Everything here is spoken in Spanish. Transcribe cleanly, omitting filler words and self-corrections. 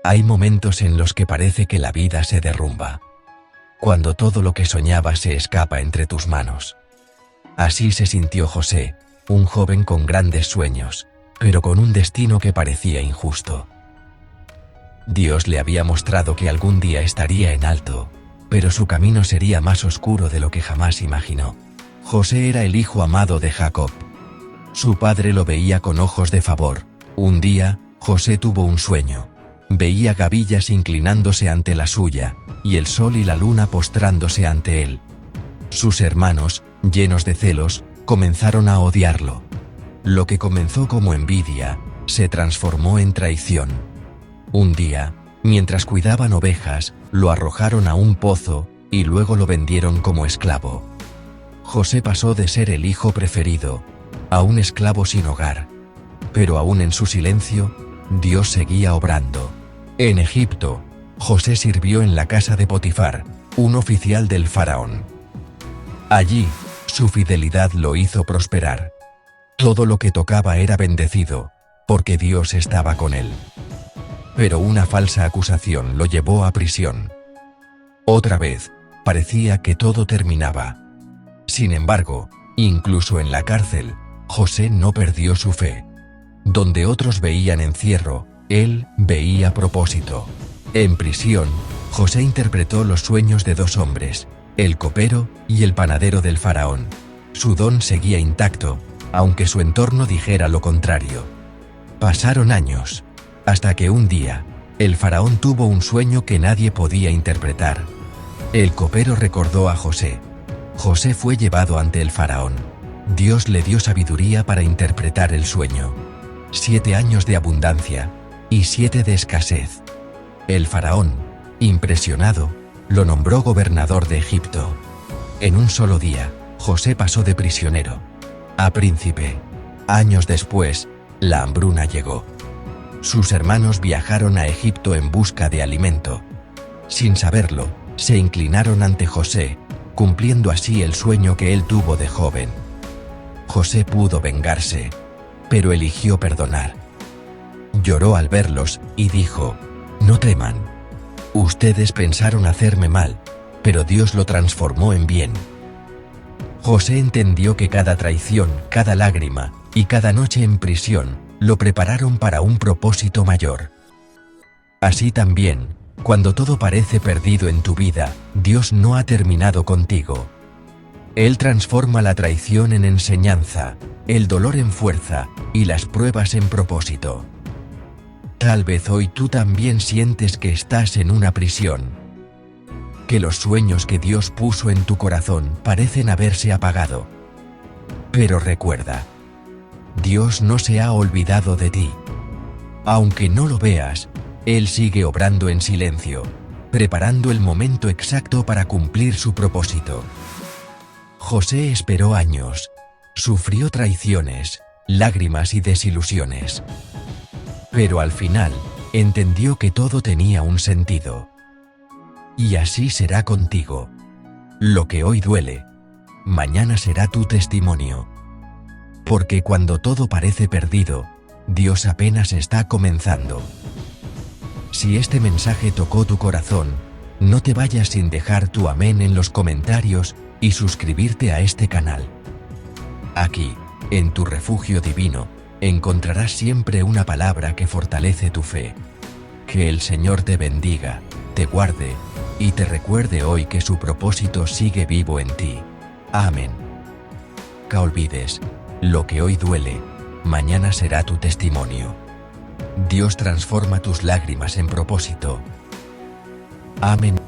Hay momentos en los que parece que la vida se derrumba, cuando todo lo que soñabas se escapa entre tus manos. Así se sintió José, un joven con grandes sueños, pero con un destino que parecía injusto. Dios le había mostrado que algún día estaría en alto, pero su camino sería más oscuro de lo que jamás imaginó. José era el hijo amado de Jacob. Su padre lo veía con ojos de favor. Un día, José tuvo un sueño. Veía gavillas inclinándose ante la suya, y el sol y la luna postrándose ante él. Sus hermanos, llenos de celos, comenzaron a odiarlo. Lo que comenzó como envidia, se transformó en traición. Un día, mientras cuidaban ovejas, lo arrojaron a un pozo, y luego lo vendieron como esclavo. José pasó de ser el hijo preferido, a un esclavo sin hogar. Pero aún en su silencio, Dios seguía obrando. En Egipto, José sirvió en la casa de Potifar, un oficial del faraón. Allí, su fidelidad lo hizo prosperar. Todo lo que tocaba era bendecido, porque Dios estaba con él. Pero una falsa acusación lo llevó a prisión. Otra vez, parecía que todo terminaba. Sin embargo, incluso en la cárcel, José no perdió su fe. Donde otros veían encierro, él veía propósito. En prisión, José interpretó los sueños de dos hombres, el copero y el panadero del faraón. Su don seguía intacto, aunque su entorno dijera lo contrario. Pasaron años, hasta que un día, el faraón tuvo un sueño que nadie podía interpretar. El copero recordó a José. José fue llevado ante el faraón. Dios le dio sabiduría para interpretar el sueño. 7 años de abundancia y 7 de escasez. El faraón, impresionado, lo nombró gobernador de Egipto. En un solo día, José pasó de prisionero a príncipe. Años después, la hambruna llegó. Sus hermanos viajaron a Egipto en busca de alimento. Sin saberlo, se inclinaron ante José, cumpliendo así el sueño que él tuvo de joven. José pudo vengarse, pero eligió perdonar. Lloró al verlos y dijo: «No teman. Ustedes pensaron hacerme mal, pero Dios lo transformó en bien». José entendió que cada traición, cada lágrima y cada noche en prisión lo prepararon para un propósito mayor. Así también, cuando todo parece perdido en tu vida, Dios no ha terminado contigo. Él transforma la traición en enseñanza, el dolor en fuerza y las pruebas en propósito. Tal vez hoy tú también sientes que estás en una prisión, que los sueños que Dios puso en tu corazón parecen haberse apagado. Pero recuerda, Dios no se ha olvidado de ti. Aunque no lo veas, Él sigue obrando en silencio, preparando el momento exacto para cumplir su propósito. José esperó años, sufrió traiciones, lágrimas y desilusiones. Pero al final, entendió que todo tenía un sentido. Y así será contigo. Lo que hoy duele, mañana será tu testimonio. Porque cuando todo parece perdido, Dios apenas está comenzando. Si este mensaje tocó tu corazón, no te vayas sin dejar tu amén en los comentarios y suscribirte a este canal. Aquí, en tu refugio divino, encontrarás siempre una palabra que fortalece tu fe. Que el Señor te bendiga, te guarde y te recuerde hoy que su propósito sigue vivo en ti. Amén. No olvides, lo que hoy duele, mañana será tu testimonio. Dios transforma tus lágrimas en propósito. Amén.